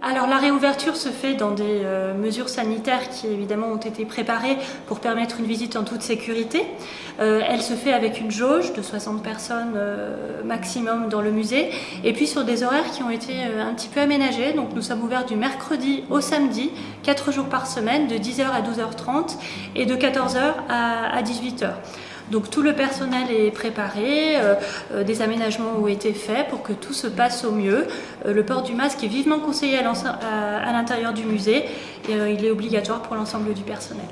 Alors la réouverture se fait dans des mesures sanitaires qui évidemment ont été préparées pour permettre une visite en toute sécurité. Elle se fait avec une jauge de 60 personnes maximum dans le musée et puis sur des horaires qui ont été un petit peu aménagés. Donc nous sommes ouverts du mercredi au samedi, 4 jours par semaine, de 10h à 12h30 et de 14h à 18h. Donc tout le personnel est préparé, des aménagements ont été faits pour que tout se passe au mieux. Le port du masque est vivement conseillé à l'intérieur du musée et il est obligatoire pour l'ensemble du personnel.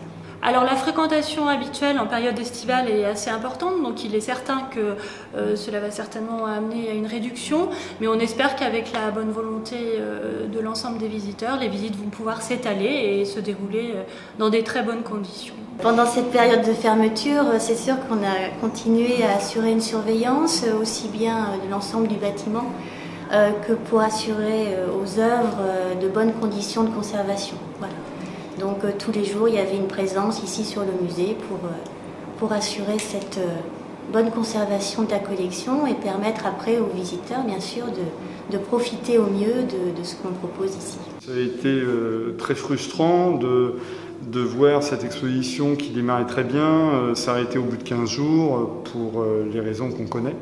Alors la fréquentation habituelle en période estivale est assez importante, donc il est certain que cela va certainement amener à une réduction, mais on espère qu'avec la bonne volonté de l'ensemble des visiteurs, les visites vont pouvoir s'étaler et se dérouler dans des très bonnes conditions. Pendant cette période de fermeture, c'est sûr qu'on a continué à assurer une surveillance aussi bien de l'ensemble du bâtiment que pour assurer aux œuvres de bonnes conditions de conservation. Voilà. Donc tous les jours, il y avait une présence ici sur le musée pour assurer cette bonne conservation de la collection et permettre après aux visiteurs, bien sûr, de profiter au mieux de ce qu'on propose ici. Ça a été très frustrant de voir cette exposition qui démarrait très bien s'arrêter au bout de 15 jours pour les raisons qu'on connaît.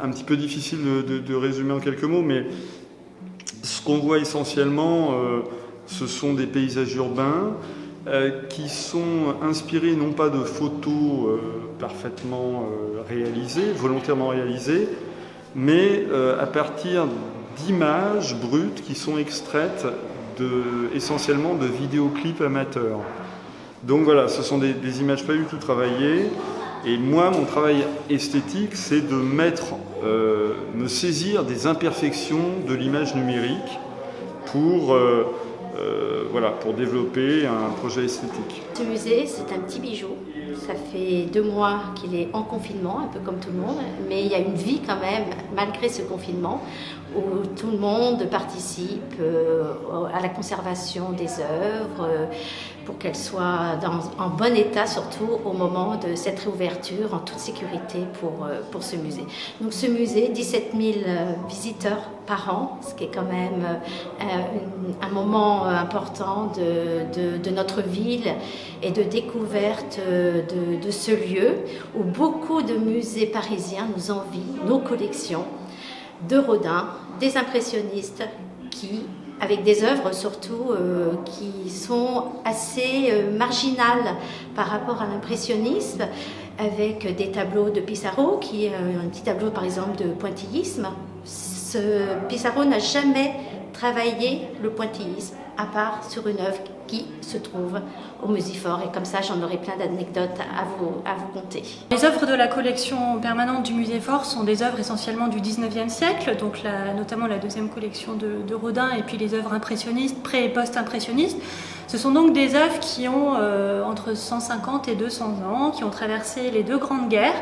Un petit peu difficile de résumer en quelques mots, mais ce qu'on voit essentiellement, ce sont des paysages urbains qui sont inspirés non pas de photos parfaitement réalisées, volontairement réalisées, mais à partir d'images brutes qui sont extraites essentiellement de vidéoclips amateurs. Donc voilà, ce sont des images pas du tout travaillées. Et moi, mon travail esthétique, c'est de me saisir des imperfections de l'image numérique pour développer un projet esthétique. Ce musée, c'est un petit bijou. Ça fait 2 mois qu'il est en confinement, un peu comme tout le monde, mais il y a une vie quand même, malgré ce confinement, où tout le monde participe à la conservation des œuvres, pour qu'elles soient en bon état, surtout au moment de cette réouverture, en toute sécurité pour ce musée. Donc ce musée, 17 000 visiteurs par an, ce qui est quand même un moment important de notre ville et de découverte de ce lieu où beaucoup de musées parisiens nous envient nos collections de Rodin, des impressionnistes avec des œuvres surtout qui sont assez marginales par rapport à l'impressionnisme, avec des tableaux de Pissarro, qui est un petit tableau par exemple de pointillisme. Pissarro n'a jamais travaillé le pointillisme, à part sur une œuvre qui se trouve au Musifort. Et comme ça, j'en aurai plein d'anecdotes à vous conter. Les œuvres de la collection permanente du Musifort sont des œuvres essentiellement du 19e siècle, donc notamment la deuxième collection de Rodin et puis les œuvres impressionnistes, pré- et post-impressionnistes. Ce sont donc des œuvres qui ont entre 150 et 200 ans, qui ont traversé les 2 grandes guerres.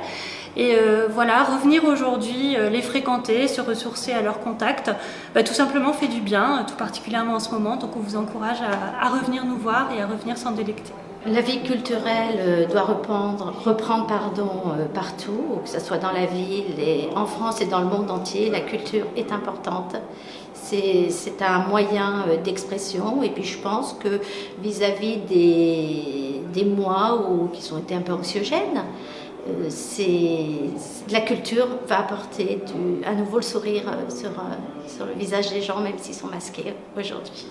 Et revenir aujourd'hui, les fréquenter, se ressourcer à leur contact, tout simplement fait du bien, tout particulièrement en ce moment. Donc on vous encourage à revenir nous voir et à revenir s'en délecter. La vie culturelle doit reprendre partout, que ce soit dans la ville, et en France et dans le monde entier. La culture est importante. C'est un moyen d'expression. Et puis je pense que vis-à-vis des mois qui ont été un peu anxiogènes, la culture va apporter à nouveau le sourire sur le visage des gens, même s'ils sont masqués aujourd'hui.